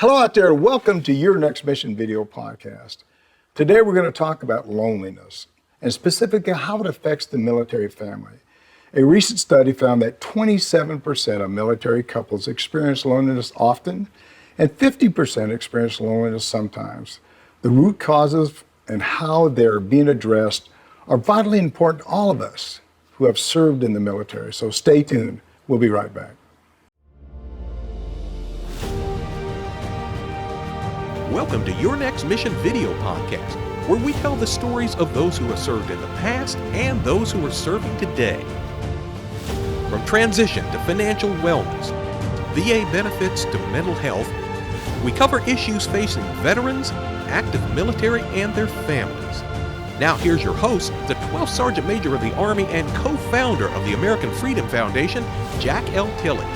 Hello out there, welcome to Your Next Mission video podcast. Today we're going to talk about loneliness and specifically how it affects the military family. A recent study found that 27% of military couples experience loneliness often and 50% experience loneliness sometimes. The root causes and how they're being addressed are vitally important to all of us who have served in the military. So stay tuned. We'll be right back. Welcome to Your Next Mission video podcast, where we tell the stories of those who have served in the past and those who are serving today. From transition to financial wellness, VA benefits to mental health, we cover issues facing veterans, active military, and their families. Now here's your host, the 12th Sergeant Major of the Army and co-founder of the American Freedom Foundation, Jack L. Tilley.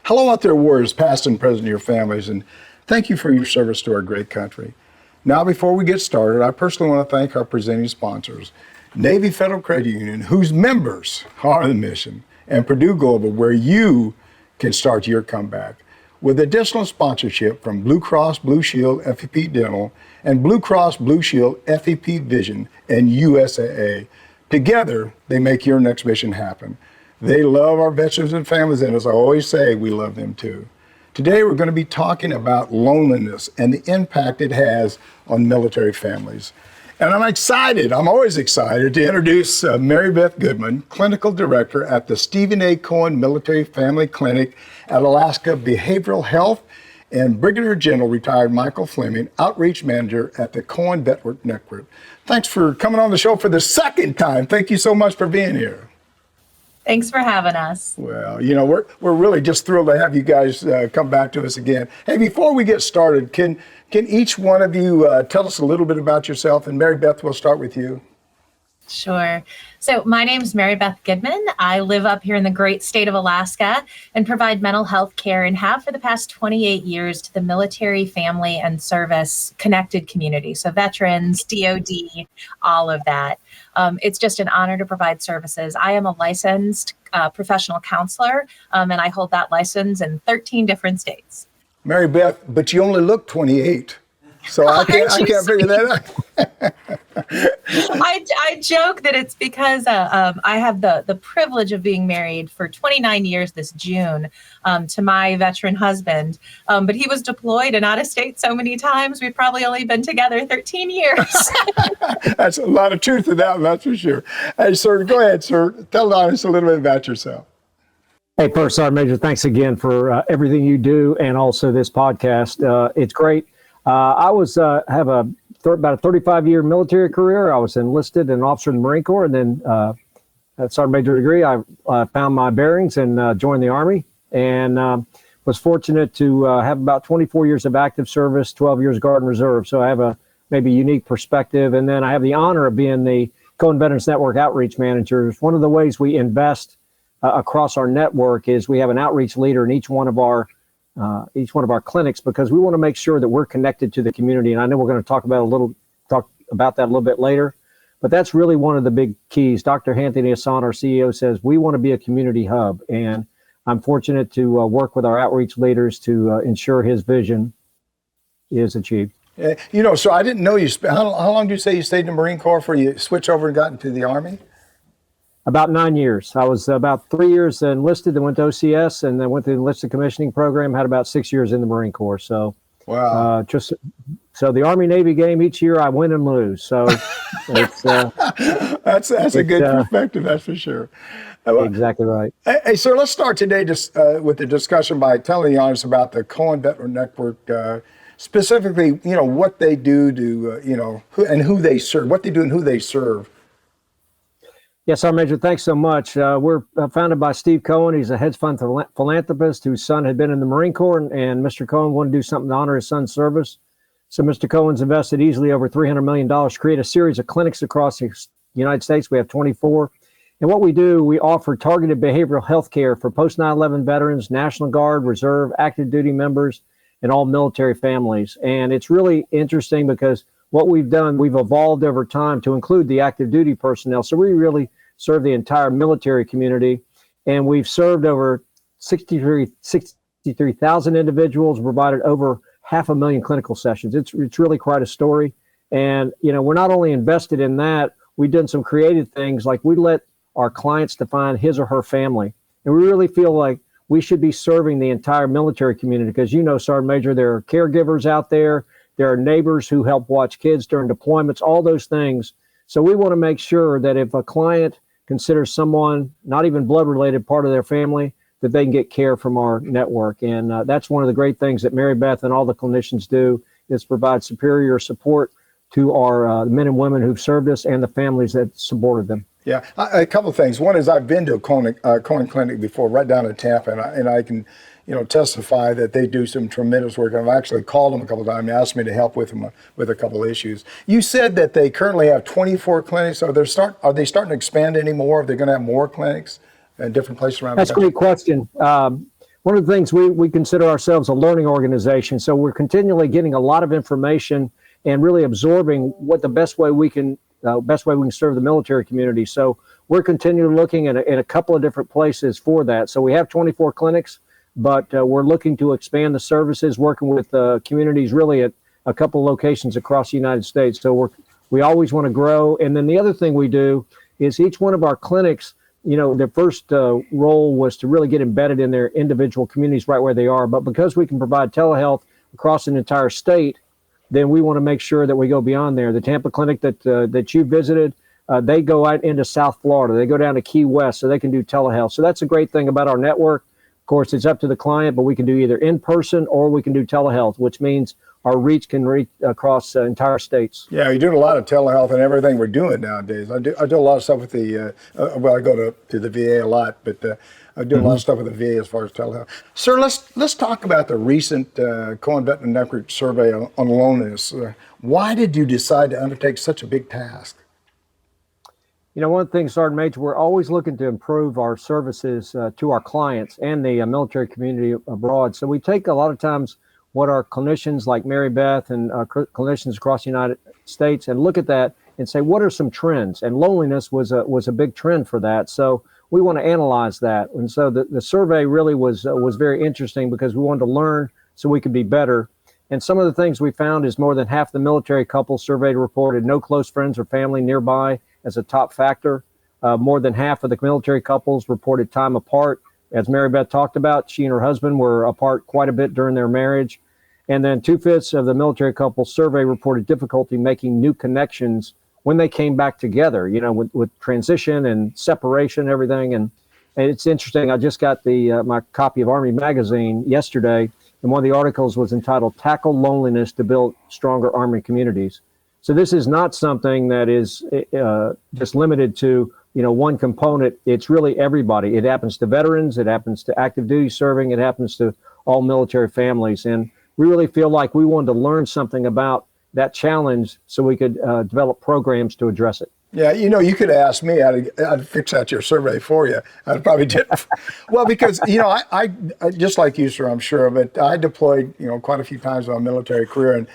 Hello out there, warriors, past and present of your families, and thank you for your service to our great country. Now, before we get started, I personally want to thank our presenting sponsors, Navy Federal Credit Union, whose members are the mission, and Purdue Global, where you can start your comeback. With additional sponsorship from Blue Cross Blue Shield FEP Dental and Blue Cross Blue Shield FEP Vision and USAA. Together, they make Your Next Mission happen. They love our veterans and families, and as I always say, we love them too. Today, we're going to be talking about loneliness and the impact it has on military families. And I'm always excited to introduce MaryBeth Goodman, Clinical Director at the Stephen A. Cohen Military Family Clinic at Alaska Behavioral Health, and Brigadier General retired Michael Fleming, Outreach Manager at the Cohen Veterans Network. Thanks for coming on the show for the second time. Thank you so much for being here. Thanks for having us. Well, you know, we're really just thrilled to have you guys come back to us again. Hey, before we get started, can each one of you tell us a little bit about yourself? And MaryBeth, we'll start with you. Sure. So my name is MaryBeth Goodman. I live up here in the great state of Alaska and provide mental health care and have for the past 28 years to the military, family, and service connected community. So veterans, DOD, all of that. It's just an honor to provide services. I am a licensed professional counselor, and I hold that license in 13 different states. MaryBeth, but you only look 28. So I can't figure that out. I joke that it's because I have the privilege of being married for 29 years this June to my veteran husband. But he was deployed and out of state so many times, we've probably only been together 13 years. That's a lot of truth to that, that's for sure. Hey, sir, go ahead, sir. Tell us a little bit about yourself. Hey, First Sergeant Major, thanks again for everything you do and also this podcast. It's great. I have about a 35-year military career. I was enlisted and an officer in the Marine Corps, and then at Sergeant Major degree, I found my bearings and joined the Army, and was fortunate to have about 24 years of active service, 12 years Guard and Reserve. So I have a maybe unique perspective, and then I have the honor of being the Cohen Veterans Network Outreach Manager. One of the ways we invest across our network is we have an outreach leader in each one of our clinics, because we want to make sure that we're connected to the community. And I know we're going to talk about that a little bit later, but that's really one of the big keys. Dr. Anthony Hassan, our CEO, says we want to be a community hub, and I'm fortunate to work with our outreach leaders to ensure his vision is achieved. You know, so I didn't know you spent, how long did you say you stayed in the Marine Corps before you switched over and got into the Army? About 9 years. I was about 3 years enlisted, then went to OCS, and then went to the enlisted commissioning program, had about 6 years in the Marine Corps. So, wow. So the Army-Navy game, each year I win and lose. So it's, that's a good perspective, that's for sure. Exactly right. Hey, sir, let's start today just with the discussion by telling the audience about the Cohen Veterans Network, specifically, you know, what they do to, who they serve, what they do and who they serve. Yes, Sergeant Major, thanks so much. We're founded by Steve Cohen. He's a hedge fund philanthropist whose son had been in the Marine Corps, and Mr. Cohen wanted to do something to honor his son's service. So Mr. Cohen's invested easily over $300 million to create a series of clinics across the United States. We have 24. And what we do, we offer targeted behavioral health care for post 9/11 veterans, National Guard, Reserve, active duty members, and all military families. And it's really interesting because what we've done, we've evolved over time to include the active duty personnel. So we really serve the entire military community. And we've served over 63,000 individuals, provided over 500,000 clinical sessions. It's really quite a story. And, we're not only invested in that, we've done some creative things, like we let our clients define his or her family. And we really feel like we should be serving the entire military community because, Sergeant Major, there are caregivers out there. There are neighbors who help watch kids during deployments, all those things. So we want to make sure that if a client considers someone, not even blood related, part of their family, that they can get care from our network. And that's one of the great things that MaryBeth and all the clinicians do, is provide superior support to our men and women who've served us and the families that supported them. Yeah, a couple of things. One is I've been to a Cohen Clinic before, right down in Tampa, and I can, testify that they do some tremendous work. I've actually called them a couple of times and asked me to help with them with a couple of issues. You said that they currently have 24 clinics. Are they starting to expand any more? Are they going to have more clinics in different places around the country? That's a great question. One of the things we consider ourselves a learning organization, so we're continually getting a lot of information and really absorbing what the best way we can serve the military community. So we're continually looking at a couple of different places for that. So we have 24 clinics, but we're looking to expand the services, working with communities really at a couple of locations across the United States. So we always want to grow. And then the other thing we do is each one of our clinics, their first role was to really get embedded in their individual communities right where they are. But because we can provide telehealth across an entire state, then we want to make sure that we go beyond there. The Tampa clinic that you visited, they go out into South Florida. They go down to Key West so they can do telehealth. So that's a great thing about our network. Of course, it's up to the client, but we can do either in person or we can do telehealth, which means our reach can reach across entire states. Yeah, you're doing a lot of telehealth and everything we're doing nowadays. I do a lot of stuff with the, I go to the VA a lot, but I do a lot of stuff with the VA as far as telehealth. Sir, let's talk about the recent Cohen Veterans Network survey on loneliness. Why did you decide to undertake such a big task? One of the things, Sergeant Major, we're always looking to improve our services to our clients and the military community abroad. So we take a lot of times what our clinicians like MaryBeth and clinicians across the United States and look at that and say, what are some trends? And loneliness was a big trend for that. So we want to analyze that. And so the survey really was very interesting because we wanted to learn so we could be better. And some of the things we found is more than half the military couples surveyed reported no close friends or family nearby as a top factor. More than half of the military couples reported time apart. As MaryBeth talked about, she and her husband were apart quite a bit during their marriage. And then 2/5 of the military couples survey reported difficulty making new connections when they came back together, with transition and separation and everything. And it's interesting. I just got my copy of Army Magazine yesterday, and one of the articles was entitled "Tackle Loneliness to Build Stronger Army Communities." So this is not something that is just limited to one component. It's really everybody. It happens to veterans. It happens to active duty serving. It happens to all military families. And we really feel like we wanted to learn something about that challenge so we could develop programs to address it. Yeah, you could ask me. I'd fix out your survey for you. I probably did. Well, because, I just like you, sir, I'm sure, but I deployed, quite a few times in my military career.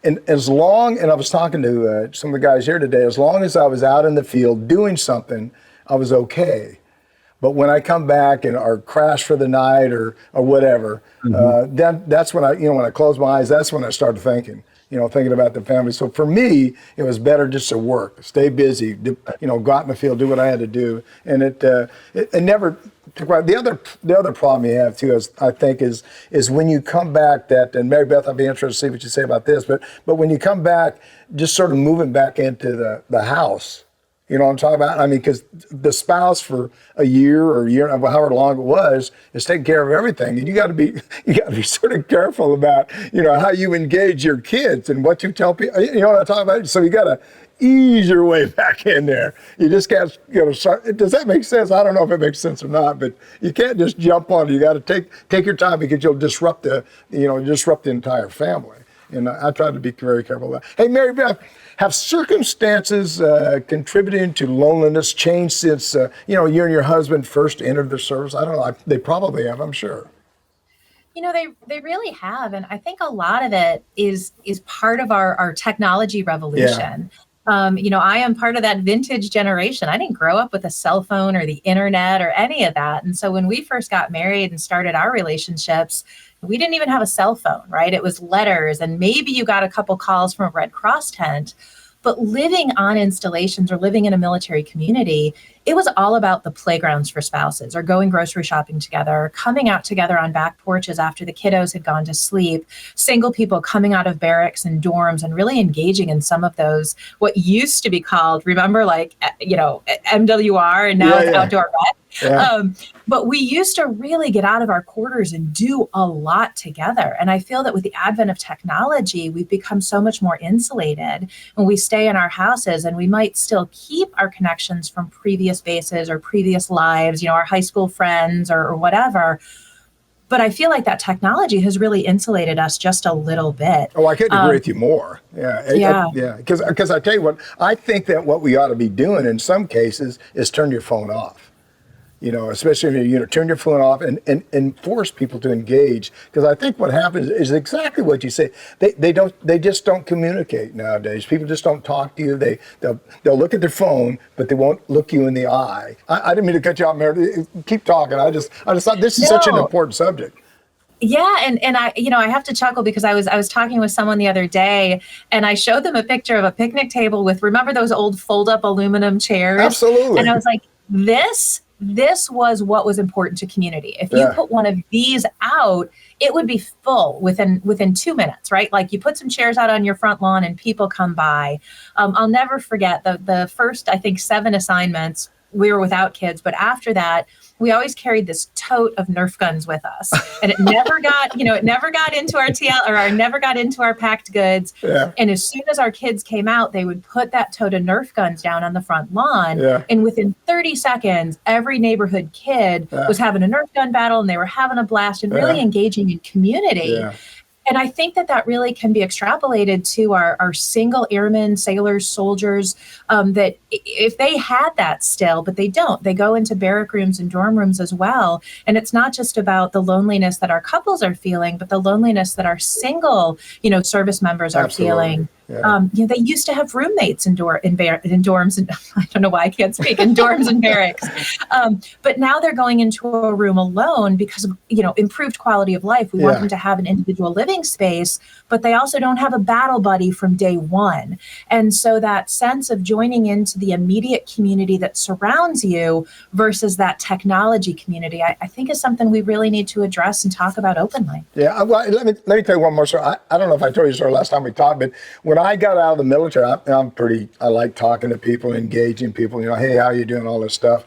And as long, and I was talking to some of the guys here today, as long as I was out in the field doing something, I was okay. But when I come back or crash for the night or whatever, then that's when when I close my eyes, that's when I started thinking about the family. So for me, it was better just to work, stay busy, go out in the field, do what I had to do. And it never took. The other problem you have too, is when you come back and MaryBeth, I'd be interested to see what you say about this, but when you come back, just sort of moving back into the house. You know what I'm talking about? I mean, because the spouse for a year, however long it was, is taking care of everything, and you got to be sort of careful about how you engage your kids and what you tell people. You know what I'm talking about? So you got to ease your way back in there. You just can't. Does that make sense? I don't know if it makes sense or not, but you can't just jump on it. You got to take your time because you'll disrupt the entire family. And I try to be very careful of that. Hey, MaryBeth, have circumstances contributing to loneliness changed since you and your husband first entered the service? I don't know. They probably have, I'm sure. They really have, and I think a lot of it is part of our technology revolution. I am part of that vintage generation. I didn't grow up with a cell phone or the internet or any of that. And so when we first got married and started our relationships, we didn't even have a cell phone, right? It was letters, and maybe you got a couple calls from a Red Cross tent. But living on installations or living in a military community, it was all about the playgrounds for spouses, or going grocery shopping together, or coming out together on back porches after the kiddos had gone to sleep, single people coming out of barracks and dorms and really engaging in some of those, what used to be called, remember, like, MWR, and now it's outdoor rec. Yeah. But we used to really get out of our quarters and do a lot together. And I feel that with the advent of technology, we've become so much more insulated when we stay in our houses, and we might still keep our connections from previous bases or previous lives, our high school friends or whatever. But I feel like that technology has really insulated us just a little bit. Oh, I couldn't agree with you more. Yeah. Because I tell you what, I think that what we ought to be doing in some cases is turn your phone off. Especially when you turn your phone off and force people to engage. Because I think what happens is exactly what you say. They just don't communicate nowadays. People just don't talk to you. They'll look at their phone, but they won't look you in the eye. I didn't mean to cut you off, Mary. Keep talking. I just thought this is such an important subject. Yeah, and I have to chuckle because I was talking with someone the other day, and I showed them a picture of a picnic table with, remember those old fold-up aluminum chairs? Absolutely. And I was like, this was what was important to community. If you put one of these out, it would be full within 2 minutes, right? Like, you put some chairs out on your front lawn and people come by. I'll never forget the first, I think, 7 assignments. We were without kids, but after that, we always carried this tote of Nerf guns with us, and it never got into our TL, or never got into our packed goods. Yeah. And as soon as our kids came out, they would put that tote of Nerf guns down on the front lawn. Yeah. And within 30 seconds, every neighborhood kid was having a Nerf gun battle, and they were having a blast and really engaging in community. Yeah. And I think that really can be extrapolated to our single airmen, sailors, soldiers, that if they had that still, but they don't, they go into barrack rooms and dorm rooms as well. And it's not just about the loneliness that our couples are feeling, but the loneliness that our single, service members are feeling. Yeah. They used to have roommates in dorms, and I don't know why I can't speak, in dorms and barracks. But now they're going into a room alone because of, improved quality of life. We want them to have an individual living space, but they also don't have a battle buddy from day one. And so that sense of joining into the immediate community that surrounds you versus that technology community, I think is something we really need to address and talk about openly. Yeah, well, let me tell you one more story. I don't know if I told you the story last time we talked, but when I got out of the military, I like talking to people, engaging people, hey, how you doing, all this stuff.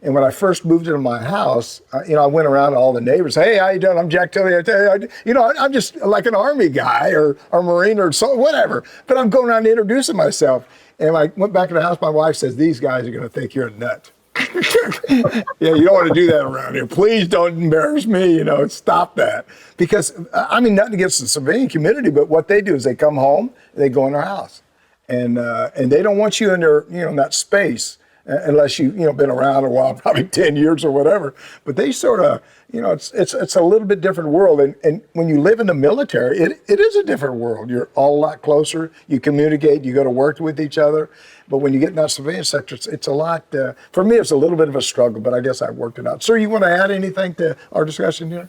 And when I first moved into my house, I went around to all the neighbors. Hey, how you doing? I'm Jack Tilley. I tell you, I'm just like an Army guy or Marine or so, whatever. But I'm going around introducing myself. And I went back to the house. My wife says, these guys are going to think you're a nut. Yeah, you don't want to do that around here. Please don't embarrass me. Stop that. Because nothing against the civilian community, but what they do is they come home, they go in their house, and they don't want you in their in that space. Unless you've been around a while, probably 10 years or whatever. But they sort of, it's a little bit different world. And when you live in the military, it is a different world. You're all a lot closer. You communicate. You go to work with each other. But when you get in that civilian sector, it's a lot. For me, it's a little bit of a struggle. But I guess I've worked it out. Sir, you want to add anything to our discussion here?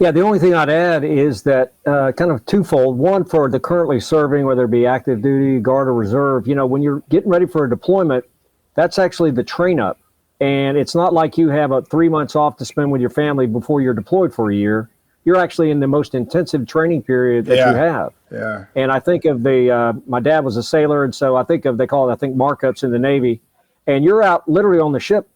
Yeah, the only thing I'd add is that kind of twofold. One, for the currently serving, whether it be active duty, guard, or reserve, when you're getting ready for a deployment, that's actually the train up. And it's not like you have 3 months off to spend with your family before you're deployed for a year. You're actually in the most intensive training period that you have. Yeah. And I think of my dad was a sailor, and so they call it, markups in the Navy. And you're out literally on the ship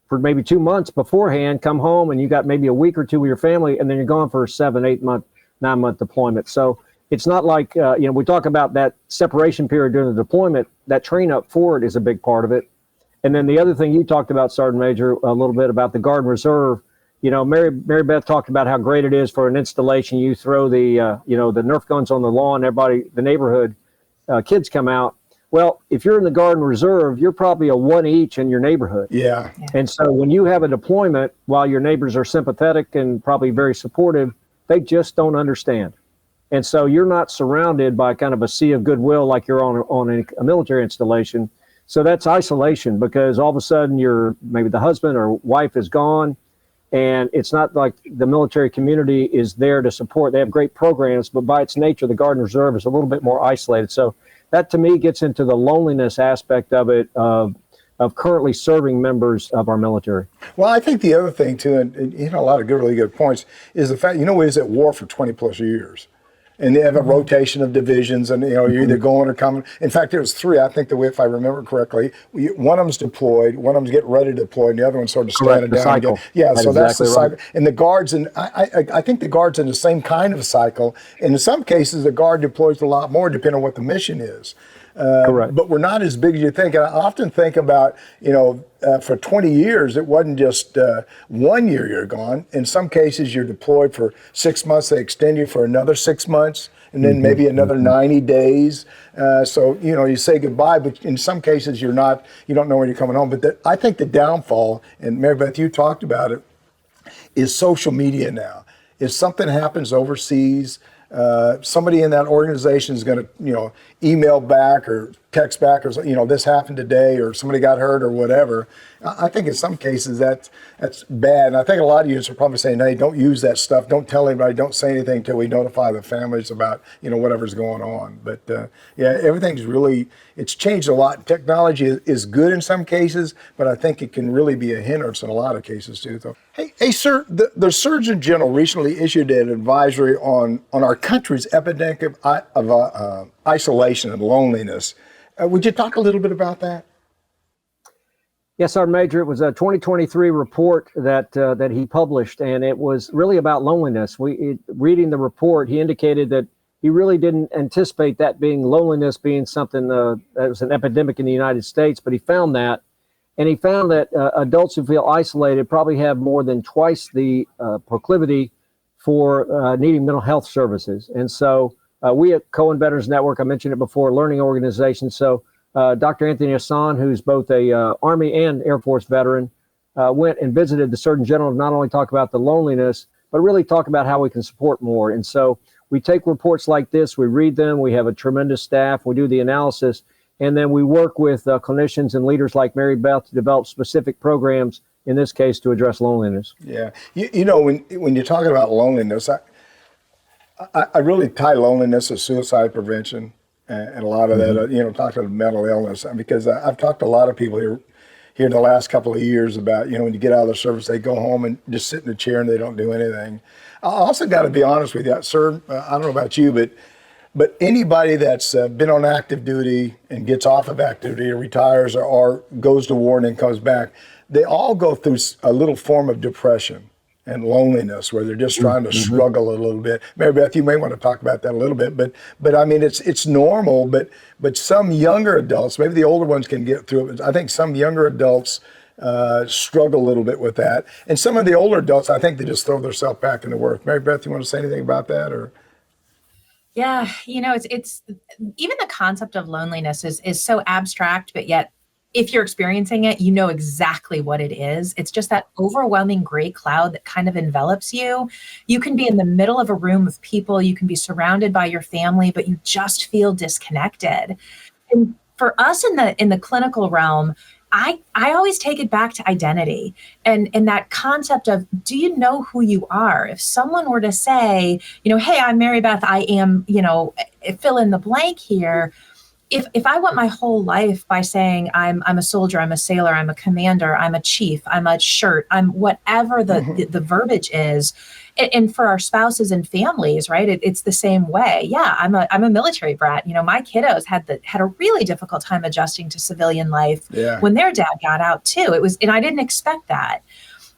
for maybe 2 months beforehand, come home, and you got maybe a week or two with your family, and then you're gone for a 7, 8 month, 9 month deployment. So it's not like, we talk about that separation period during the deployment, that train up for it is a big part of it. And then the other thing you talked about, Sergeant Major, a little bit about the Guard and Reserve. MaryBeth talked about how great it is for an installation. You throw the Nerf guns on the lawn, the neighborhood kids come out. Well, if you're in the Guard and Reserve, you're probably a one each in your neighborhood. Yeah. And so when you have a deployment, while your neighbors are sympathetic and probably very supportive, they just don't understand. And so you're not surrounded by kind of a sea of goodwill like you're on a military installation. So that's isolation, because all of a sudden maybe the husband or wife is gone, and it's not like the military community is there to support. They have great programs, but by its nature, the Guard and Reserve is a little bit more isolated. So that to me gets into the loneliness aspect of it, of currently serving members of our military. Well, I think the other thing too, and a lot of really good points, is the fact, we was at war for 20 plus years. And they have a rotation of divisions, and you're either going or coming. In fact, there was 3. I think if I remember correctly, one of them's deployed, one of them's getting ready to deploy, and the other one's sort of standing down. Cycle. Yeah, that's so that's exactly the cycle. Right. And the Guards, and I think the Guards in the same kind of cycle. And in some cases, the Guard deploys a lot more, depending on what the mission is. Correct. But we're not as big as you think. And I often think about, for 20 years, it wasn't just 1 year you're gone. In some cases, you're deployed for 6 months. They extend you for another 6 months, and then maybe another 90 days. So, you say goodbye, but in some cases, you don't know when you're coming home. But I think the downfall, and MaryBeth, you talked about it, is social media now. If something happens overseas, somebody in that organization is going to, email back or text back or, this happened today, or somebody got hurt or whatever. I think in some cases that's bad. And I think a lot of you are probably saying, hey, don't use that stuff. Don't tell anybody. Don't say anything until we notify the families about, whatever's going on. But everything's really, it's changed a lot. Technology is good in some cases, but I think it can really be a hindrance in a lot of cases too. So, hey, sir, the Surgeon General recently issued an advisory on our country's epidemic of isolation and loneliness. Would you talk a little bit about that? Yes, Sergeant Major. It was a 2023 report that he published, and it was really about loneliness. Reading the report, he indicated that he really didn't anticipate loneliness being something that was an epidemic in the United States, but he found that. And he found that adults who feel isolated probably have more than twice the proclivity for needing mental health services. And so we at Cohen Veterans Network, I mentioned it before, learning organization. So Dr. Anthony Hassan, who's both a Army and Air Force veteran, went and visited the Surgeon General to not only talk about the loneliness, but really talk about how we can support more. And so we take reports like this, we read them, we have a tremendous staff, we do the analysis, and then we work with clinicians and leaders like MaryBeth to develop specific programs, in this case, to address loneliness. Yeah. When you're talking about loneliness, I really tie loneliness to suicide prevention and a lot of that, talking about mental illness, because I've talked to a lot of people here in the last couple of years about, when you get out of the service, they go home and just sit in a chair and they don't do anything. I also got to be honest with you, sir, I don't know about you, but anybody that's been on active duty and gets off of active duty or retires or goes to war and then comes back, they all go through a little form of depression and loneliness where they're just trying to struggle a little bit. MaryBeth, you may want to talk about that a little bit, but I mean, it's normal, but some younger adults, maybe the older ones can get through it, but I think some younger adults struggle a little bit with that. And some of the older adults, I think they just throw themselves back into work. MaryBeth, you want to say anything about that, or? Yeah, it's even the concept of loneliness is so abstract, but yet if you're experiencing it, you know exactly what it is. It's just that overwhelming gray cloud that kind of envelops you. You can be in the middle of a room of people, you can be surrounded by your family, but you just feel disconnected. And for us in the clinical realm, I always take it back to identity and that concept of, do you know who you are? If someone were to say, hey, I'm MaryBeth, I am, fill in the blank here. If I went my whole life by saying I'm a soldier, I'm a sailor, I'm a commander, I'm a chief, I'm a shirt, I'm whatever the verbiage is, and for our spouses and families, right? It's the same way. Yeah, I'm a military brat. My kiddos had a really difficult time adjusting to civilian life when their dad got out too. And I didn't expect that,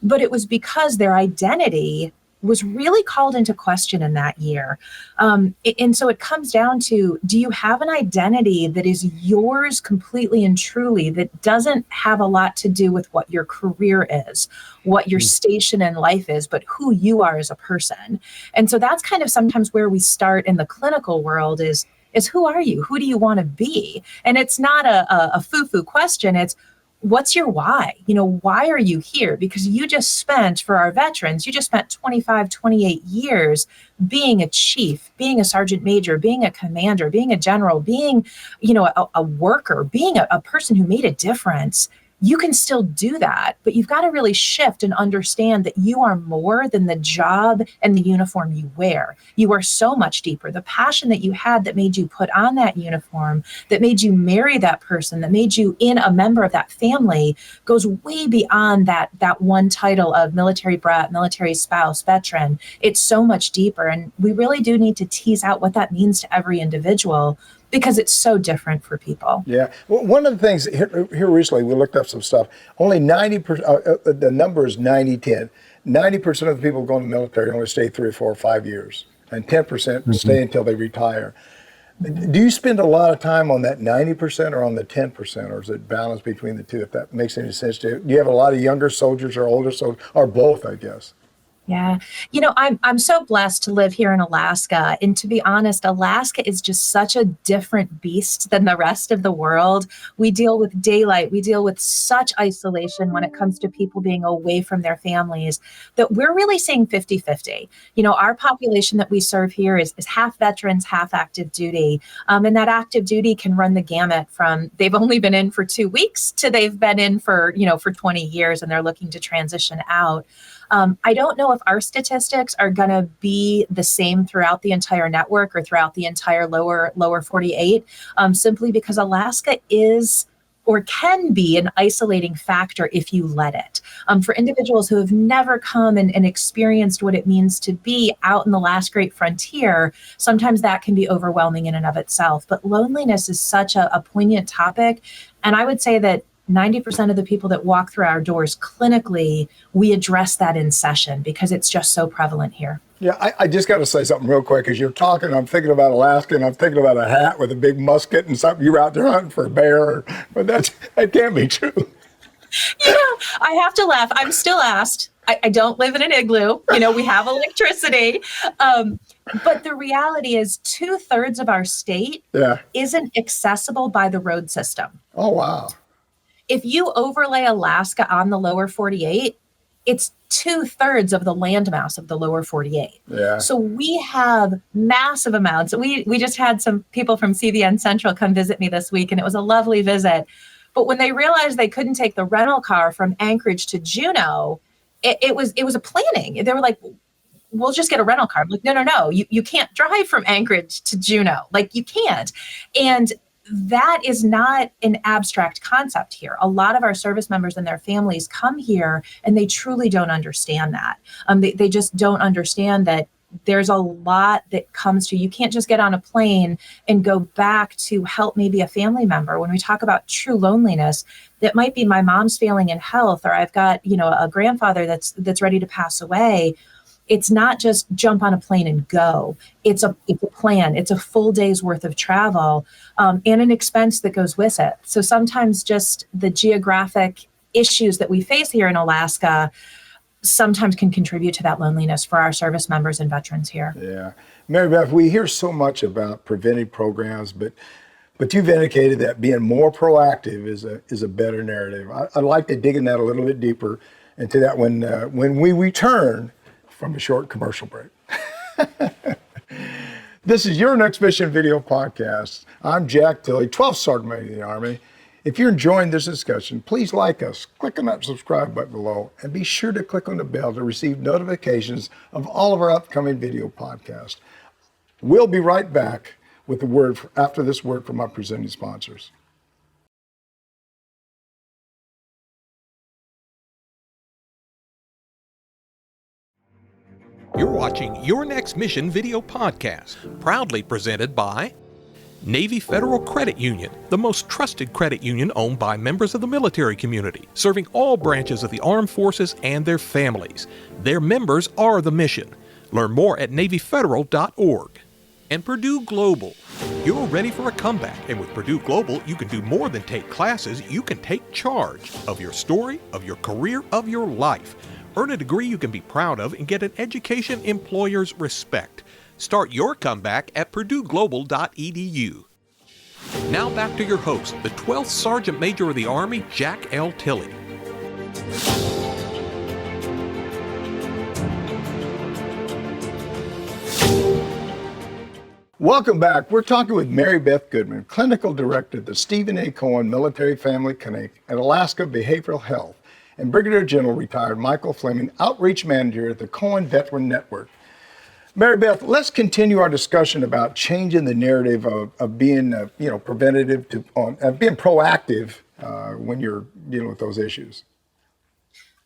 but it was because their identity was really called into question in that year. And so it comes down to, do you have an identity that is yours completely and truly, that doesn't have a lot to do with what your career is, what your station in life is, but who you are as a person? And so that's kind of sometimes where we start in the clinical world is who are you? Who do you want to be? And it's not a foo-foo question. It's, what's your why? Why are you here? Because you just spent, for our veterans, you just spent 25, 28 years being a chief, being a sergeant major, being a commander, being a general, being, a worker, being a person who made a difference. You can still do that, but you've got to really shift and understand that you are more than the job and the uniform you wear. You are so much deeper. The passion that you had that made you put on that uniform, that made you marry that person, that made you a member of that family, goes way beyond that one title of military brat, military spouse, veteran. It's so much deeper. And we really do need to tease out what that means to every individual, because it's so different for people. Yeah. Well, one of the things here recently, we looked up some stuff. Only 90%, the number is 90-10. 90% of the people going to the military only stay 3 or 4 or 5 years, and 10% stay until they retire. Do you spend a lot of time on that 90% or on the 10%, or is it balanced between the two, if that makes any sense to you? Do you have a lot of younger soldiers or older soldiers, or both, I guess? Yeah. I'm so blessed to live here in Alaska. And to be honest, Alaska is just such a different beast than the rest of the world. We deal with daylight. We deal with such isolation when it comes to people being away from their families, that we're really seeing 50-50. Our population that we serve here is half veterans, half active duty. And that active duty can run the gamut from they've only been in for 2 weeks to they've been in for 20 years and they're looking to transition out. I don't know if our statistics are going to be the same throughout the entire network or throughout the entire lower 48, simply because Alaska is or can be an isolating factor if you let it. For individuals who have never come and experienced what it means to be out in the last great frontier, sometimes that can be overwhelming in and of itself. But loneliness is such a poignant topic. And I would say that 90% of the people that walk through our doors clinically, we address that in session because it's just so prevalent here. Yeah, I just got to say something real quick. As you're talking, I'm thinking about Alaska, and I'm thinking about a hat with a big musket and something. You're out there hunting for a bear, but that can't be true. I have to laugh. I'm still asked. I don't live in an igloo. We have electricity. But the reality is 2/3 of our state isn't accessible by the road system. Oh, wow. If you overlay Alaska on the lower 48, it's 2/3 of the landmass of the lower 48. Yeah. So we have massive amounts. We just had some people from CVN Central come visit me this week, and it was a lovely visit. But when they realized they couldn't take the rental car from Anchorage to Juneau, it was a planning. They were like, we'll just get a rental car. I'm like, no. You can't drive from Anchorage to Juneau. Like, you can't. And that is not an abstract concept here. A lot of our service members and their families come here and they truly don't understand that. They just don't understand that there's a lot that comes to you. Can't just get on a plane and go back to help maybe a family member. When we talk about true loneliness, that might be my mom's failing in health, or I've got, a grandfather that's ready to pass away. It's not just jump on a plane and go. It's a plan. It's a full day's worth of travel and an expense that goes with it. So sometimes just the geographic issues that we face here in Alaska sometimes can contribute to that loneliness for our service members and veterans here. Yeah. MaryBeth, we hear so much about preventive programs, but you've indicated that being more proactive is a better narrative. I'd like to dig in that a little bit deeper into that when we return from a short commercial break. This is Your Next Mission Video Podcast. I'm Jack Tilley, 12th Sergeant Major of the Army. If you're enjoying this discussion, please like us, click on that subscribe button below, and be sure to click on the bell to receive notifications of all of our upcoming video podcasts. We'll be right back with after this word from our presenting sponsors. You're watching Your Next Mission Video Podcast, proudly presented by Navy Federal Credit Union, the most trusted credit union owned by members of the military community, serving all branches of the armed forces and their families. Their members are the mission. Learn more at NavyFederal.org. And Purdue Global. You're ready for a comeback, and with Purdue Global, you can do more than take classes. You can take charge of your story, of your career, of your life. Earn a degree you can be proud of and get an education employers respect. Start your comeback at PurdueGlobal.edu. Now back to your host, the 12th Sergeant Major of the Army, Jack L. Tilley. Welcome back. We're talking with MaryBeth Goodman, Clinical Director at the Stephen A. Cohen Military Family Clinic at Alaska Behavioral Health, and Brigadier General retired Michael Fleming, Outreach Manager at the Cohen Veterans Network. MaryBeth, let's continue our discussion about changing the narrative of being, preventative to being proactive when you're dealing with those issues.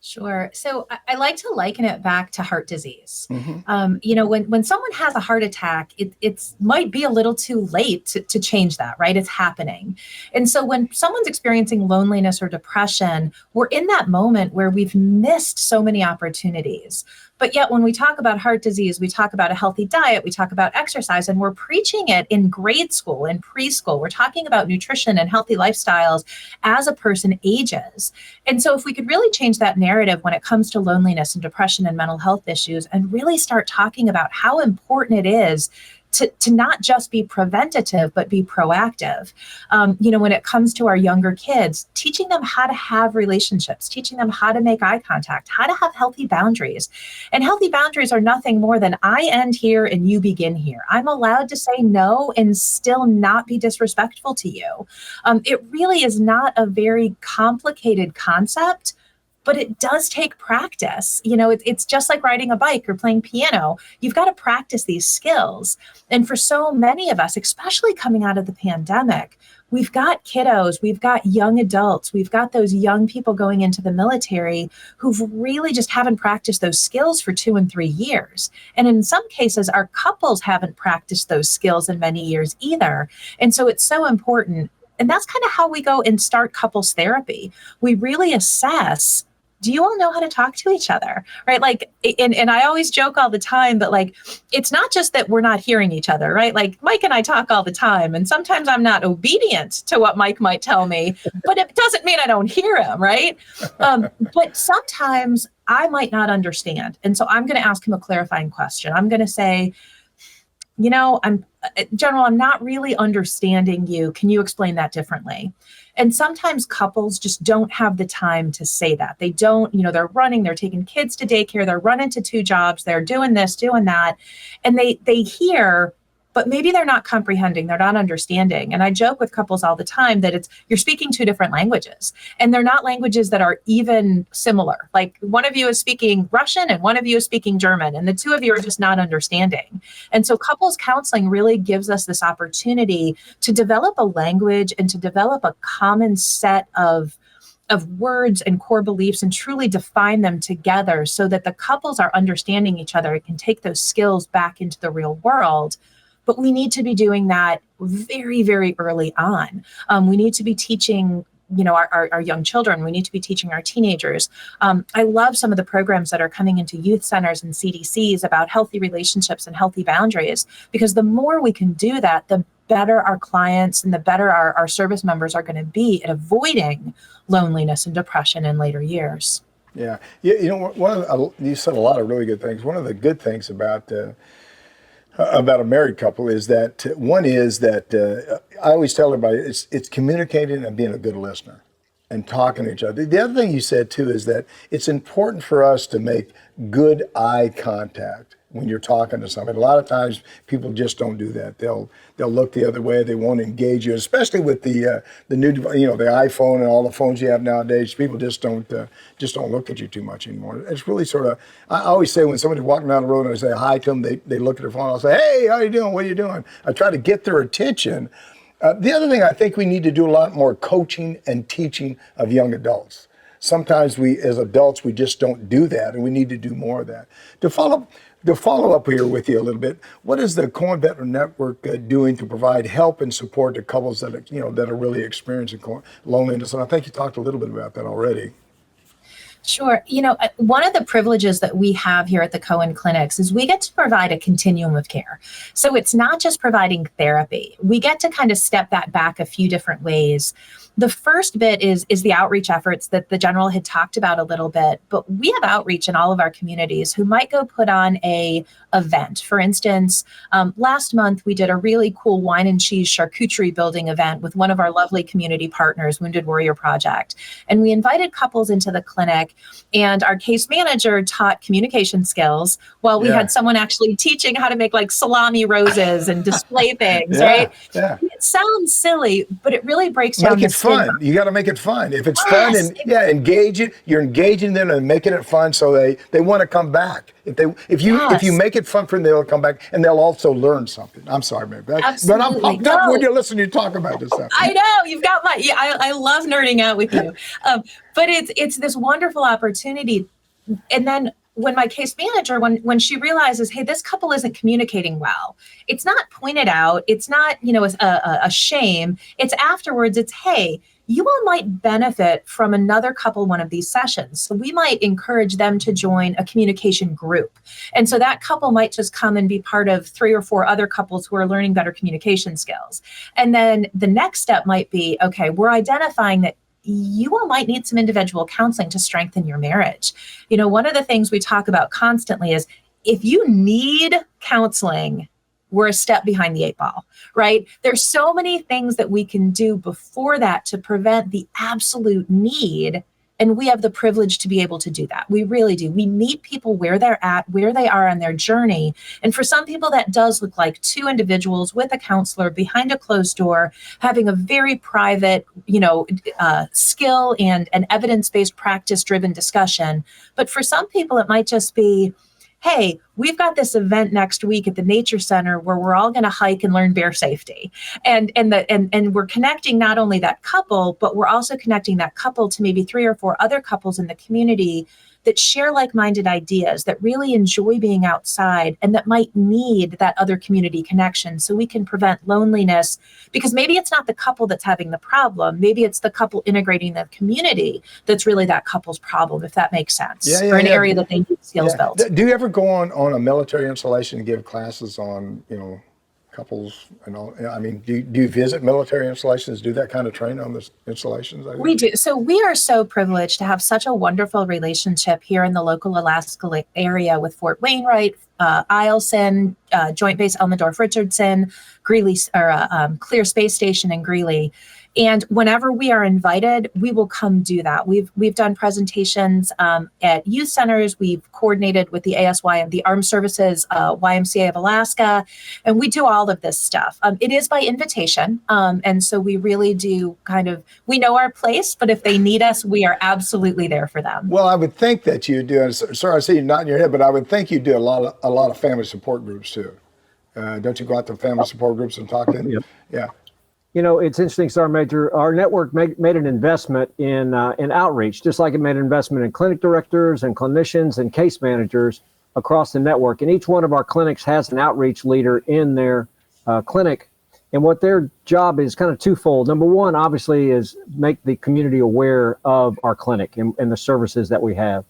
Sure. So I like to liken it back to heart disease. Mm-hmm. When someone has a heart attack, it might be a little too late to change that, right? It's happening. And so when someone's experiencing loneliness or depression, we're in that moment where we've missed so many opportunities. But yet when we talk about heart disease, we talk about a healthy diet, we talk about exercise, and we're preaching it in grade school and preschool. We're talking about nutrition and healthy lifestyles as a person ages. And so if we could really change that narrative when it comes to loneliness and depression and mental health issues, and really start talking about how important it is to not just be preventative, but be proactive. When it comes to our younger kids, teaching them how to have relationships, teaching them how to make eye contact, how to have healthy boundaries. And healthy boundaries are nothing more than I end here and you begin here. I'm allowed to say no and still not be disrespectful to you. It really is not a very complicated concept, but it does take practice. It's just like riding a bike or playing piano. You've got to practice these skills. And for so many of us, especially coming out of the pandemic, we've got kiddos, we've got young adults, we've got those young people going into the military who've really just haven't practiced those skills for 2 and 3 years. And in some cases, our couples haven't practiced those skills in many years either. And so it's so important. And that's kind of how we go and start couples therapy. We really assess, do you all know how to talk to each other, right? And I always joke all the time, but it's not just that we're not hearing each other, right? Like Mike and I talk all the time, and sometimes I'm not obedient to what Mike might tell me, but it doesn't mean I don't hear him, right? But sometimes I might not understand. And so I'm going to ask him a clarifying question. I'm going to say, General, I'm not really understanding you. Can you explain that differently? And sometimes couples just don't have the time to say that. They don't, they're running, they're taking kids to daycare, they're running to 2 jobs, they're doing this, doing that. And they hear, but maybe they're not comprehending, they're not understanding. And I joke with couples all the time that you're speaking 2 different languages, and they're not languages that are even similar. Like one of you is speaking Russian and one of you is speaking German, and the 2 of you are just not understanding. And so couples counseling really gives us this opportunity to develop a language and to develop a common set of words and core beliefs and truly define them together so that the couples are understanding each other and can take those skills back into the real world. But we need to be doing that very, very early on. We need to be teaching, our young children. We need to be teaching our teenagers. I love some of the programs that are coming into youth centers and CDCs about healthy relationships and healthy boundaries, because the more we can do that, the better our clients and the better our service members are going to be at avoiding loneliness and depression in later years. Yeah. You said a lot of really good things. One of the good things about a married couple is that I always tell everybody it's communicating and being a good listener and talking to each other. The other thing you said too is that it's important for us to make good eye contact when you're talking to somebody. A lot of times people just don't do that. They'll look the other way. They won't engage you, especially with the new, the iPhone and all the phones you have nowadays. People just don't look at you too much anymore. It's really sort of, I always say when somebody's walking down the road and I say hi to them, they look at their phone. I'll say, hey, how you doing? What are you doing? I try to get their attention. The other thing, I think we need to do a lot more coaching and teaching of young adults. Sometimes we, as adults, we just don't do that, and we need to do more of that. To follow up here with you a little bit, what is the Cohen Veterans Network doing to provide help and support to couples that are really experiencing loneliness? And I think you talked a little bit about that already. Sure. One of the privileges that we have here at the Cohen Clinics is we get to provide a continuum of care. So it's not just providing therapy. We get to kind of step that back a few different ways. The first bit is the outreach efforts that the general had talked about a little bit, but we have outreach in all of our communities who might go put on a event. For instance, last month we did a really cool wine and cheese charcuterie building event with one of our lovely community partners, Wounded Warrior Project. And we invited couples into the clinic, and our case manager taught communication skills while we had someone actually teaching how to make like salami roses and display things, right? Yeah. It sounds silly, but it really breaks down Make the it fun. stigma. You got to make it fun. If it's fun and engage it, you're engaging them and making it fun so they want to come back. If you make it fun for them, they'll come back and they'll also learn something. I'm sorry, Mary, but I'm pumped up when you listen to you talk about this stuff. I know you've got I love nerding out with you, but it's this wonderful opportunity. And then when my case manager, when she realizes, hey, this couple isn't communicating well, it's not pointed out, it's not a shame. It's afterwards. It's, hey, you all might benefit from another couple one of these sessions. So we might encourage them to join a communication group. And so that couple might just come and be part of 3 or 4 other couples who are learning better communication skills. And then the next step might be, okay, we're identifying that you all might need some individual counseling to strengthen your marriage. One of the things we talk about constantly is if you need counseling, we're a step behind the 8 ball, right? There's so many things that we can do before that to prevent the absolute need. And we have the privilege to be able to do that. We really do. We meet people where they're at, where they are on their journey. And for some people, that does look like 2 individuals with a counselor behind a closed door, having a very private, skill and an evidence-based practice-driven discussion. But for some people, it might just be, hey, we've got this event next week at the Nature Center where we're all going to hike and learn bear safety. And we're connecting not only that couple, but we're also connecting that couple to maybe 3 or 4 other couples in the community that share like-minded ideas, that really enjoy being outside, and that might need that other community connection so we can prevent loneliness. Because maybe it's not the couple that's having the problem. Maybe it's the couple integrating the community that's really that couple's problem, if that makes sense. Or an area that they need skills built. Do you ever go on a military installation and give classes on, couples and all? I mean, do you visit military installations, do that kind of training on the installations? We do. So we are so privileged to have such a wonderful relationship here in the local Alaska area with Fort Wainwright, Eielson, Joint Base Elmendorf-Richardson, Greeley, or Clear Space Station in Greeley. And whenever we are invited, we will come do that. We've done presentations at youth centers. We've coordinated with the ASY, the Armed Services YMCA of Alaska, and we do all of this stuff. It is by invitation, and so we really do we know our place, but if they need us, we are absolutely there for them. Well, I would think that you do. Sorry, I see you nodding your head, but I would think you do a lot of family support groups too. Don't you go out to family support groups and talk to them? Yep. Yeah. It's interesting, Sergeant Major. Our network made an investment in outreach, just like it made an investment in clinic directors and clinicians and case managers across the network. And each one of our clinics has an outreach leader in their clinic. And what their job is kind of twofold. Number one, obviously, is make the community aware of our clinic and the services that we have.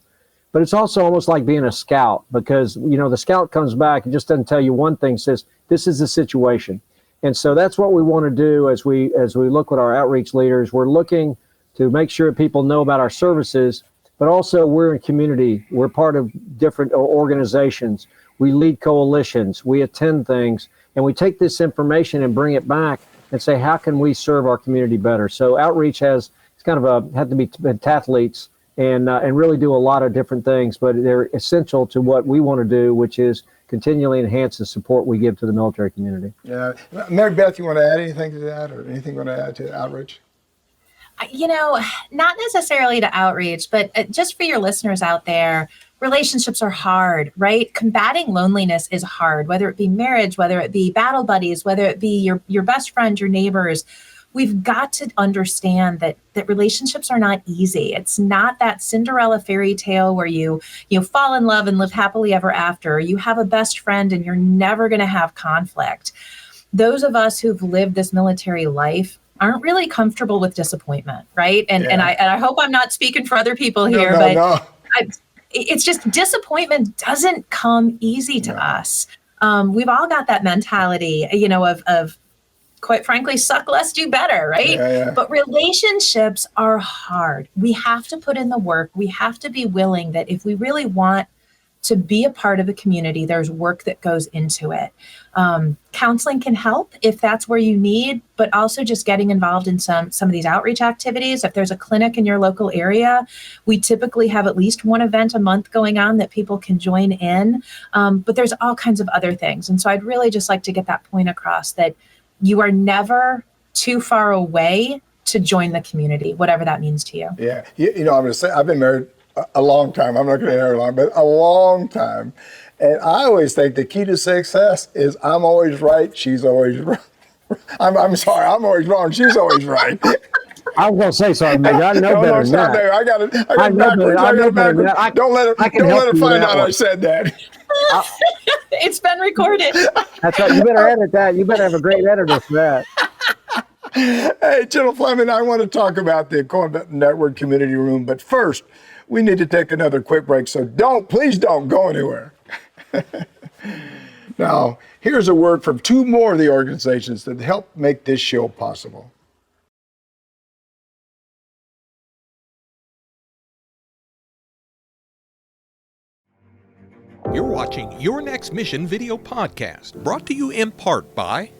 But it's also almost like being a scout, because, the scout comes back and just doesn't tell you one thing, says, this is the situation. And so that's what we want to do as we look with our outreach leaders. We're looking to make sure people know about our services, but also we're in community. We're part of different organizations. We lead coalitions. We attend things, and we take this information and bring it back and say, how can we serve our community better? So outreach had to be athletes and really do a lot of different things, but they're essential to what we want to do, which is continually enhance the support we give to the military community. Yeah. MaryBeth, you want to add anything to that, or anything you want to add to outreach? Not necessarily to outreach, but just for your listeners out there, relationships are hard, right? Combating loneliness is hard, whether it be marriage, whether it be battle buddies, whether it be your best friend, your neighbors. We've got to understand that relationships are not easy. It's not that Cinderella fairy tale where you fall in love and live happily ever after. You have a best friend and you're never going to have conflict. Those of us who've lived this military life, aren't really comfortable with disappointment, right? And Yeah. I hope I'm not speaking for other people No, here, no, but no. it's just disappointment doesn't come easy to us. We've all got that mentality, of quite frankly, suck less, do better, right? Yeah. But relationships are hard. We have to put in the work. We have to be willing that if we really want to be a part of a community, there's work that goes into it. Counseling can help if that's where you need, but also just getting involved in some of these outreach activities. If there's a clinic in your local area, we typically have at least one event a month going on that people can join in. But there's all kinds of other things. And so I'd really just like to get that point across that you are never too far away to join the community, whatever that means to you. Yeah. I'm going to say, I've been married a long time. I'm not going to say long, but a long time. And I always think the key to success is I'm always right, she's always wrong. I'm sorry, I'm always wrong, she's always right. I was going to say something, Megan. I know better than stop that. there. I got it backwards. I got it backwards. Don't let her find out I said that. It's been recorded. That's right. You better edit that. You better have a great editor for that. Hey, General Fleming, I want to talk about the Cohen Veterans Network Community Room, but first, we need to take another quick break, so please don't go anywhere. Now, here's a word from two more of the organizations that help make this show possible. You're watching Your Next Mission video podcast, brought to you in part by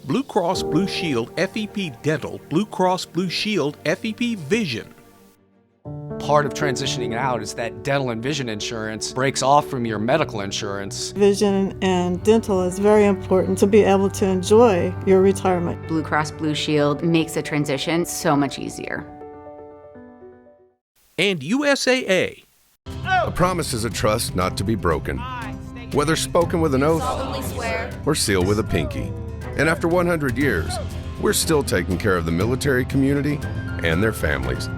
Blue Cross Blue Shield FEP Dental, Blue Cross Blue Shield FEP Vision. Part of transitioning out is that dental and vision insurance breaks off from your medical insurance. Vision and dental is very important to be able to enjoy your retirement. Blue Cross Blue Shield makes a transition so much easier. And USAA. A promise is a trust not to be broken, whether spoken with an oath or sealed with a pinky. And after 100 years, we're still taking care of the military community and their families.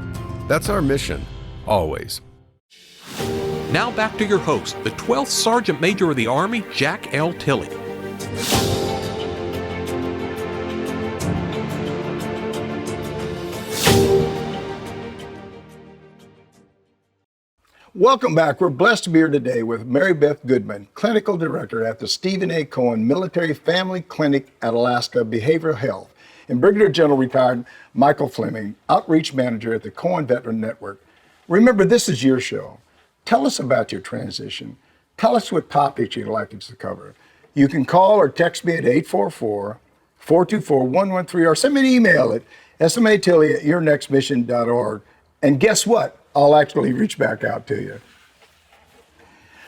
That's our mission, always. Now back to your host, the 12th Sergeant Major of the Army, Jack L. Tilley. Welcome back. We're blessed to be here today with MaryBeth Goodman, Clinical Director at the Stephen A. Cohen Military Family Clinic at Alaska Behavioral Health, and Brigadier General Retired Michael Fleming, Outreach Manager at the Cohen Veterans Network. Remember, this is your show. Tell us about your transition. Tell us what topics you'd like us to cover. You can call or text me at 844-424-113 or send me an email at smatilly@yournextmission.org. And guess what? I'll actually reach back out to you.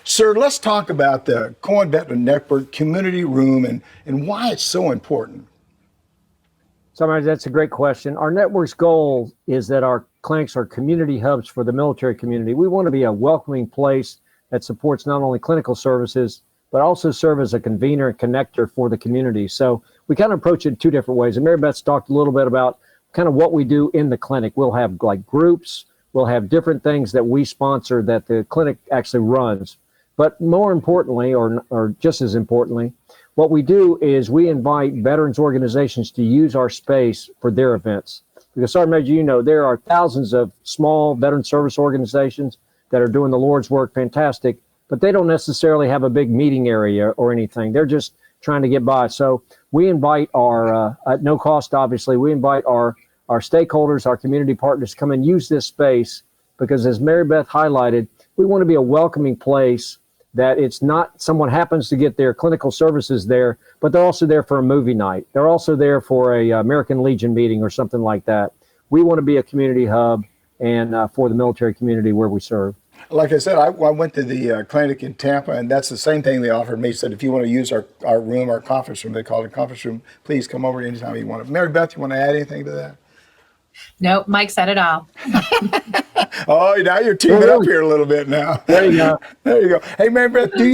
Sir, let's talk about the Cohen Veterans Network Community Room and why it's so important. Sometimes that's a great question. Our network's goal is that our clinics are community hubs for the military community. We want to be a welcoming place that supports not only clinical services, but also serve as a convener and connector for the community. So we kind of approach it two different ways. And MaryBeth's talked a little bit about kind of what we do in the clinic. We'll have like groups, we'll have different things that we sponsor that the clinic actually runs. But more importantly, or just as importantly, what we do is we invite veterans organizations to use our space for their events. Because Sergeant Major, there are thousands of small veteran service organizations that are doing the Lord's work, fantastic, but they don't necessarily have a big meeting area or anything. They're just trying to get by. So we invite our, at no cost, obviously, we invite our stakeholders, our community partners to come and use this space because, as MaryBeth highlighted, we want to be a welcoming place that it's not someone happens to get their clinical services there, but they're also there for a movie night. They're also there for a American Legion meeting or something like that. We want to be a community hub and for the military community where we serve. Like I said, I went to the clinic in Tampa, and that's the same thing they offered me. Said, if you want to use our room, our conference room, they call it a conference room, please come over anytime you want. MaryBeth, you want to add anything to that? No, Mike said it all. Oh, now you're teaming up here a little bit now. There you go. There you go. Hey, MaryBeth, do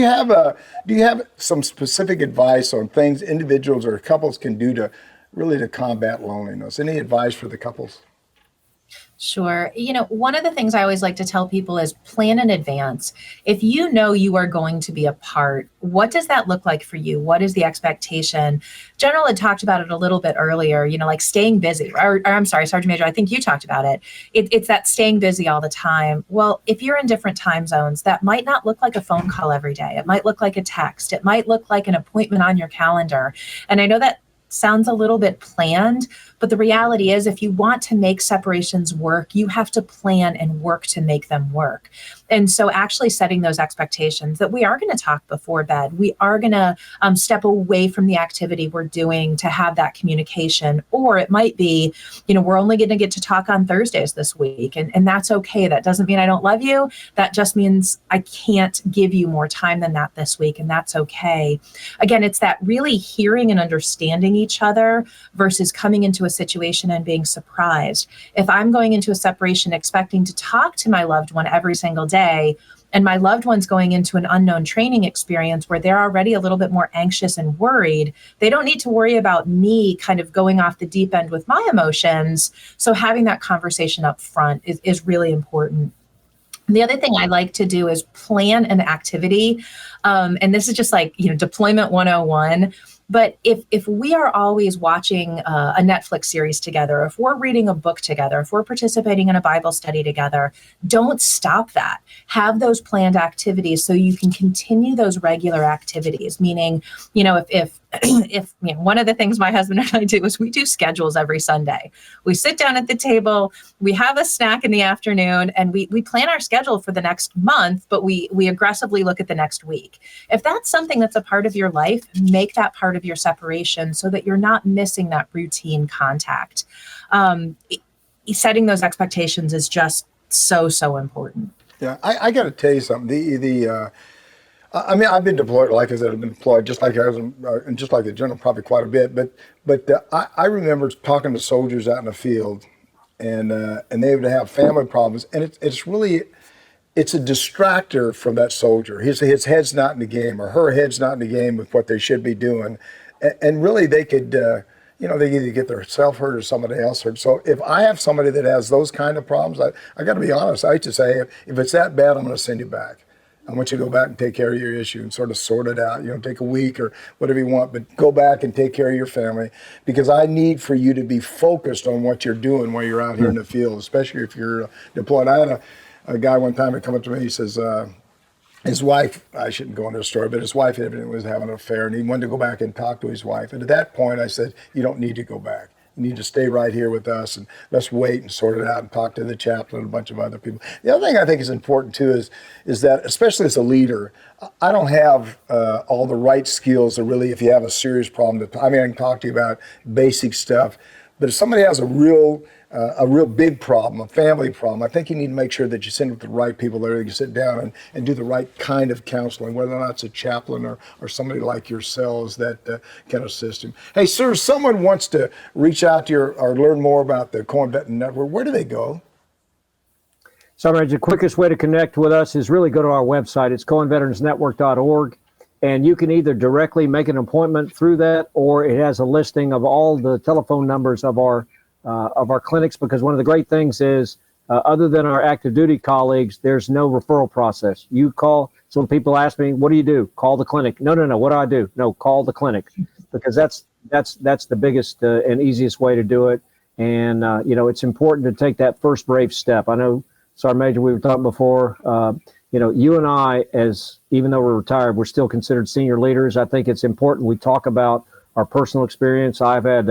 you have some specific advice on things individuals or couples can do to combat loneliness? Any advice for the couples? Sure. One of the things I always like to tell people is plan in advance. If you know you are going to be apart, what does that look like for you? What is the expectation? General had talked about it a little bit earlier, like staying busy. Or I'm sorry, Sergeant Major, I think you talked about it. It's that staying busy all the time. Well, if you're in different time zones, that might not look like a phone call every day. It might look like a text. It might look like an appointment on your calendar. And I know that sounds a little bit planned, but the reality is if you want to make separations work, you have to plan and work to make them work. And so actually setting those expectations that we are going to talk before bed, we are going to step away from the activity we're doing to have that communication, or it might be, we're only going to get to talk on Thursdays this week. And that's okay. That doesn't mean I don't love you. That just means I can't give you more time than that this week. And that's okay. Again, it's that really hearing and understanding each other versus coming into a situation and being surprised. If I'm going into a separation expecting to talk to my loved one every single day, and my loved one's going into an unknown training experience where they're already a little bit more anxious and worried, they don't need to worry about me kind of going off the deep end with my emotions. So having that conversation up front is really important. The other thing I like to do is plan an activity. And this is just like, deployment 101. But if we are always watching a Netflix series together, if we're reading a book together, if we're participating in a Bible study together, don't stop that. Have those planned activities so you can continue those regular activities. Meaning, if one of the things my husband and I do is we do schedules every Sunday. We sit down at the table, we have a snack in the afternoon, and we plan our schedule for the next month, but we aggressively look at the next week. If that's something that's a part of your life, make that part of your separation so that you're not missing that routine contact. Setting those expectations is just so important. Yeah, I got to tell you something. I've been deployed, like I said, I've been deployed just like I was, and just like the general, probably quite a bit. But I remember talking to soldiers out in the field, and they would have family problems, and it's a distractor from that soldier. His head's not in the game, or her head's not in the game with what they should be doing, and really they could. They either get themselves hurt or somebody else hurt. So if I have somebody that has those kind of problems, I got to be honest. I used to say, if it's that bad, I'm going to send you back. I want you to go back and take care of your issue and sort of sort it out. Take a week or whatever you want, but go back and take care of your family, because I need for you to be focused on what you're doing while you're out here in the field, especially if you're deployed. I had a guy one time that come up to me. He says, his wife, I shouldn't go into the story, but his wife evidently was having an affair, and he wanted to go back and talk to his wife. And at that point, I said, you don't need to go back. You need to stay right here with us, and let's wait and sort it out and talk to the chaplain and a bunch of other people. The other thing I think is important, too, is that, especially as a leader, I don't have all the right skills to really, if you have a serious problem, I can talk to you about basic stuff. But if somebody has a real big problem, a family problem, I think you need to make sure that you send with the right people there. You can sit down and do the right kind of counseling, whether or not it's a chaplain or somebody like yourselves that can assist him. Hey, sir, if someone wants to reach out to you or learn more about the Cohen Veterans Network, where do they go? So, the quickest way to connect with us is really go to our website. It's CohenVeteransNetwork.org. And you can either directly make an appointment through that, or it has a listing of all the telephone numbers of our clinics, because one of the great things is, other than our active duty colleagues, there's no referral process. You call, so when people ask me, what do you do? Call the clinic. No, what do I do? No, call the clinic, because that's the biggest and easiest way to do it. And, it's important to take that first brave step. I know, Sergeant Major, we were talking before, you and I, even though we're retired, we're still considered senior leaders. I think it's important we talk about our personal experience. I've had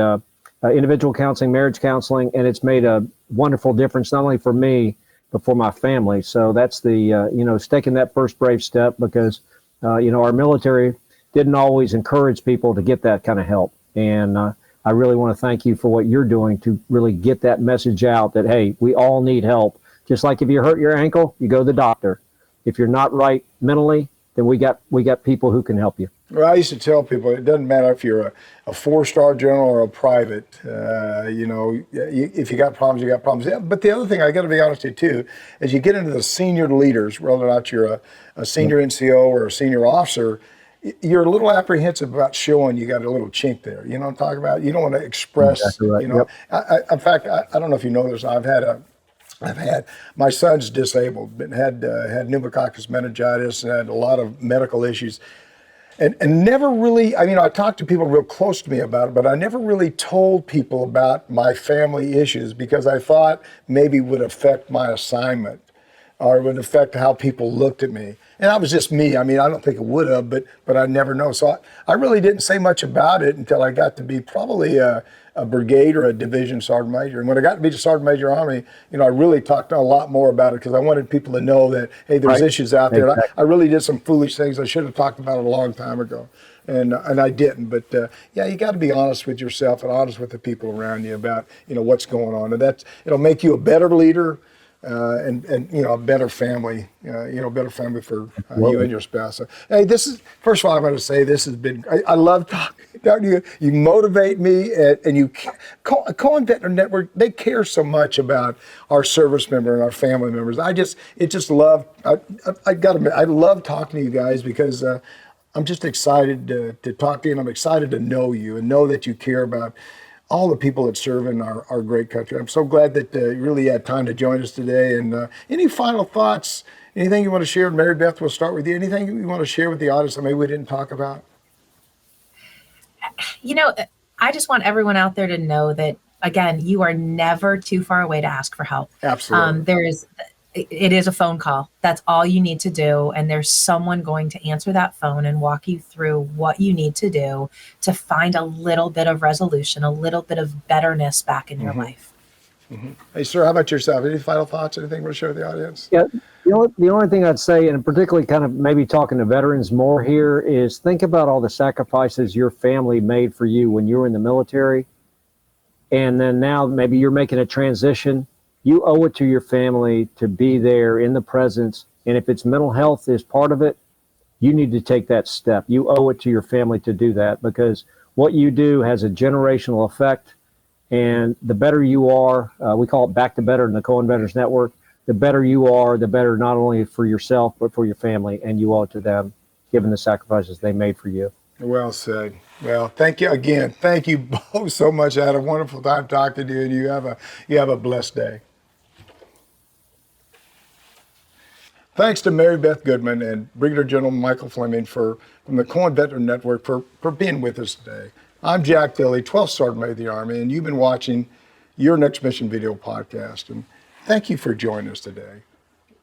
individual counseling, marriage counseling, and it's made a wonderful difference, not only for me, but for my family. So that's it's taking that first brave step, because, our military didn't always encourage people to get that kind of help. And I really want to thank you for what you're doing to really get that message out that, hey, we all need help. Just like if you hurt your ankle, you go to the doctor. If you're not right mentally, then we got people who can help you. Well, I used to tell people it doesn't matter if you're a 4-star general or a private. If you got problems, you got problems. Yeah, but the other thing I got to be honest with you too, as you get into the senior leaders, whether or not you're a senior NCO or a senior officer, you're a little apprehensive about showing you got a little chink there. You know what I'm talking about? You don't want to express. Exactly right. In fact, I don't know if you know this. I've had I've had, my son's disabled, but had pneumococcus meningitis and had a lot of medical issues. And never really, I mean, I talked to people real close to me about it, but I never really told people about my family issues because I thought maybe it would affect my assignment or it would affect how people looked at me. And that was just me. I mean, I don't think it would have, but I never know. So I really didn't say much about it until I got to be probably a brigade or a division sergeant major. And when I got to be the sergeant major Army, I really talked a lot more about it because I wanted people to know that, hey, there's issues out there. Exactly. I really did some foolish things. I should have talked about it a long time ago. And I didn't. But yeah, you got to be honest with yourself and honest with the people around you about, what's going on. And it'll make you a better leader. And a better family, better family for you and your spouse. So, hey, first of all, I'm going to say this has been, I love talking to you. You motivate me, and you, Cohen Veterans Network, they care so much about our service member and our family members. I love talking to you guys because I'm just excited to talk to you, and I'm excited to know you and know that you care about all the people that serve in our great country. I'm so glad that you really had time to join us today. And any final thoughts, anything you want to share? MaryBeth, we'll start with you. Anything you want to share with the audience that maybe we didn't talk about? I just want everyone out there to know that, again, you are never too far away to ask for help. Absolutely. It is a phone call. That's all you need to do. And there's someone going to answer that phone and walk you through what you need to do to find a little bit of resolution, a little bit of betterness back in your life. Mm-hmm. Hey, sir, how about yourself? Any final thoughts, anything you want to share with the audience? Yeah, the only thing I'd say, and particularly kind of maybe talking to veterans more here, is think about all the sacrifices your family made for you when you were in the military. And then now maybe you're making a transition. You owe it to your family to be there in the presence. And if it's mental health is part of it, you need to take that step. You owe it to your family to do that because what you do has a generational effect. And the better you are, we call it Back to Better in the Cohen Veterans Network. The better you are, the better not only for yourself, but for your family. And you owe it to them, given the sacrifices they made for you. Well said. Well, thank you again. Thank you both so much. I had a wonderful time talking to you, and you have a blessed day. Thanks to MaryBeth Goodman and Brigadier General Michael Fleming from the Cohen Veterans Network for being with us today. I'm Jack Dilley, 12th Sergeant Major of the Army, and you've been watching Your Next Mission video podcast. And thank you for joining us today.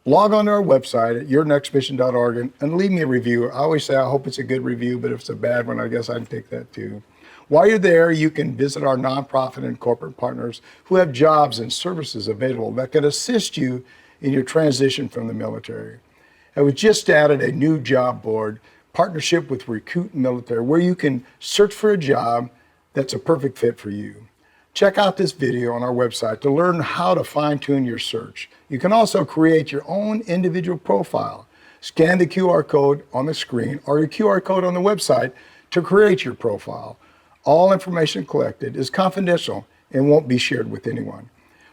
Log on to our website at yournextmission.org and leave me a review. I always say I hope it's a good review, but if it's a bad one, I guess I can take that too. While you're there, you can visit our nonprofit and corporate partners who have jobs and services available that can assist you in your transition from the military. And we just added a new job board, partnership with Recruit Military, where you can search for a job that's a perfect fit for you. Check out this video on our website to learn how to fine-tune your search. You can also create your own individual profile. Scan the QR code on the screen or your QR code on the website to create your profile. All information collected is confidential and won't be shared with anyone.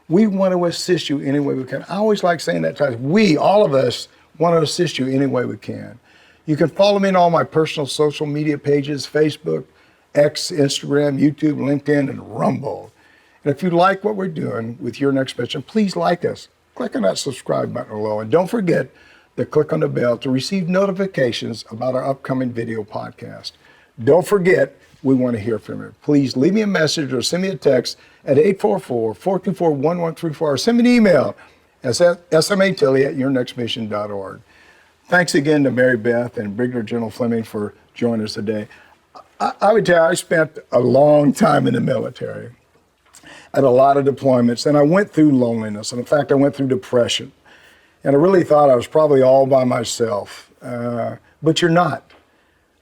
We want to assist you any way we can. I always like saying that times. We, all of us, want to assist you any way we can. You can follow me on all my personal social media pages, Facebook, X, Instagram, YouTube, LinkedIn, and Rumble. And if you like what we're doing with Your Next Mission, please like us. Click on that subscribe button below. And don't forget to click on the bell to receive notifications about our upcoming video podcast. Don't forget, we want to hear from you. Please leave me a message or send me a text at 844-424-1134 or send me an email at smatilley@yournextmission.org. Thanks again to MaryBeth and Brigadier General Fleming for joining us today. I would tell you, I spent a long time in the military at a lot of deployments, and I went through loneliness. And in fact, I went through depression. And I really thought I was probably all by myself, but you're not.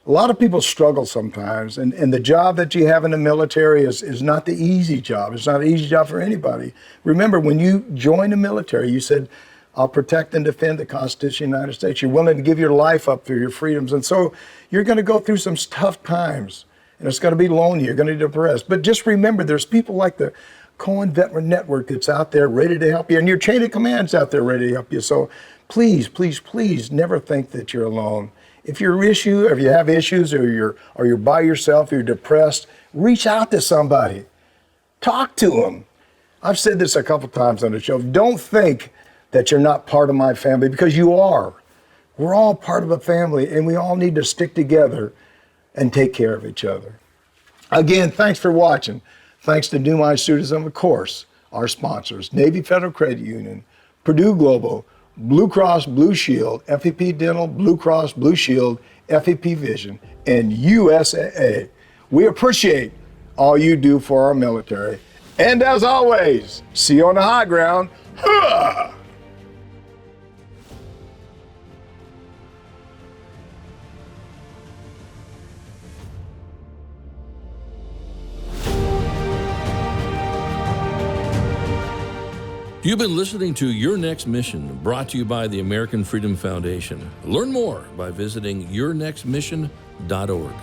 A lot of people struggle sometimes, and the job that you have in the military is not the easy job. It's not an easy job for anybody. Remember, when you joined the military, you said, I'll protect and defend the Constitution of the United States. You're willing to give your life up for your freedoms. And so you're going to go through some tough times, and it's going to be lonely. You're going to be depressed. But just remember, there's people like the Cohen Veterans Network that's out there ready to help you, and your chain of command's out there ready to help you. So please, please, please never think that you're alone. If you have issues, or you're by yourself, you're depressed, reach out to somebody. Talk to them. I've said this a couple times on the show. Don't think that you're not part of my family, because you are. We're all part of a family, and we all need to stick together and take care of each other. Again, thanks for watching. Thanks to New Mind students and, of course, our sponsors, Navy Federal Credit Union, Purdue Global, Blue Cross Blue Shield, FEP Dental, Blue Cross Blue Shield, FEP Vision, and USAA. We appreciate all you do for our military. And as always, see you on the high ground. Huh! You've been listening to Your Next Mission, brought to you by the American Freedom Foundation. Learn more by visiting yournextmission.org.